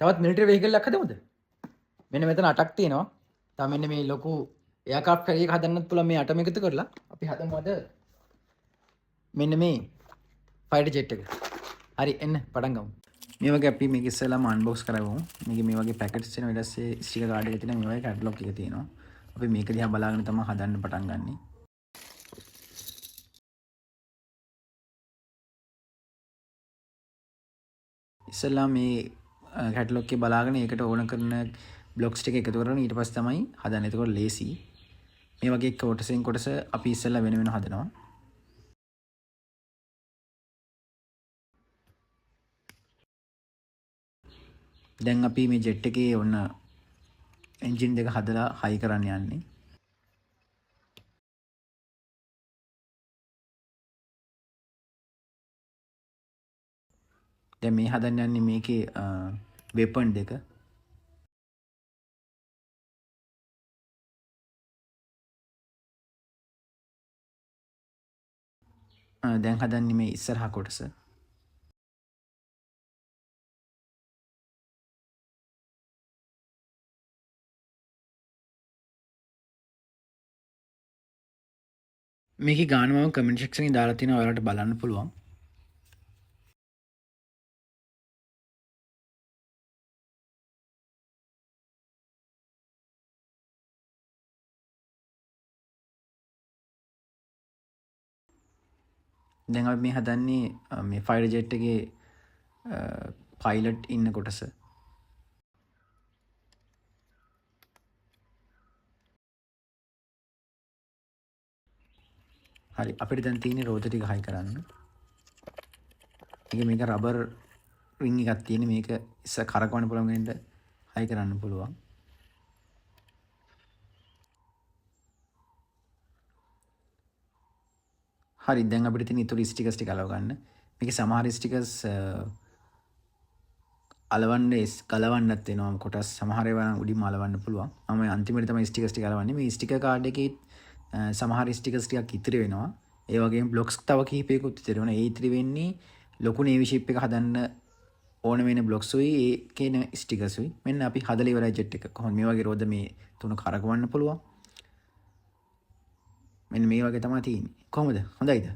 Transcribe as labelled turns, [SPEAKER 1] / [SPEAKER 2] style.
[SPEAKER 1] තවත් military vehicle එකක් හදමුද? මෙන්න මෙතන 8ක් තියෙනවා. තව මෙන්න මේ ලොකු එයාක්‍රාෆ්ට් කැරියර් එක හදන්නත් පුළුවන් මේ 8ම එකතු කරලා. අපි හදමු අද මෙන්න මේ ෆයිටර් ජෙට් එක. හරි එන්න පටන් ගමු. මේ වගේ අපි මේක ඉස්සෙල්ලාම අන්බොක්ස් කරගමු. මේකේ මේ වගේ පැකට්ස් තියෙනවා. ඊට පස්සේ ස්ටිකර් කාඩ් එක තියෙනවා. මේ වගේ කැටලොග් එක තියෙනවා. අපි මේක දිහා බලාගෙන තමයි හදන්න පටන් ගන්නෙ. ඉස්සෙල්ලා මේ කැටලොග් එක බලාගෙන ඒකට ඕන කරන බ්ලොක්ස් ටික එකතු කරගෙන ඊට පස්සේ තමයි හදන්නේ. එතකොට ලේසි. මේ වගේ කොටසෙන් කොටස අපි ඉස්සෙල්ලා වෙන වෙන හදනවා. දැන් අපි මේ ජෙට් එකේ ඔන්න එන්ජින් දෙක හදලා හයි කරන්න යන්නේ. දැන් මේ හදන්න යන්නේ මේකේ වෙපන් දෙක. දැන් හදන්නේ මේ ඉස්සරහා කොටස. මේකේ ගාන මම කමෙන්ට් සෙක්ෂන් එකේ දාලා තියෙනවා ඔයාලට බලන්න පුළුවන්. දැන් අපි මේ හදන්නේ මේ ෆයිටර් ජෙට් එකේ පයිලට් ඉන්න කොටස. හරි අපිට දැන් තියෙන්නේ රෝද ටික හයි කරන්න. මේක රබර් රින් එකක් තියෙන මේක ඉස්ස කරකවන්න පුළුවන් වෙන්න හයි කරන්න පුළුවන්. හරි දැන් අපිට තියෙන ඉතුරු ස්ටිකර්ස් ටික අලව ගන්න. මේකේ සමහර ස්ටිකර්ස් අලවන්න ගලවන්නත් වෙනවා කොටස් සමහර ඒවා නම් උඩින්ම අලවන්න පුළුවන්. මම අන්තිමට තමයි ස්ටිකර්ස් ටික අලවන්නේ. මේ ස්ටිකර් කාඩ් එකේ සමහර ස්ටිකර්ස් ටිකක් ඉතිරි වෙනවා. ඒ වගේම බ්ලොක්ස් තව කිහිපයකුත් ඉතිරි වෙනවා. ඒ ඉතිරි වෙන්නේ ලොකු නේවි ෂිප් එක හදන්න ඕන වෙන බ්ලොක්ස් උයි ඒකේන ස්ටිකර්ස් උයි. මෙන්න අපි හදලා ඉවරයි ජෙට් එක. කොහොමද මේ වගේ රෝද මේ තුන කරකවන්න පුළුවන්. මෙන්න මේ වගේ තමයි තියෙන්නේ. කොහොමද? හොඳයිද?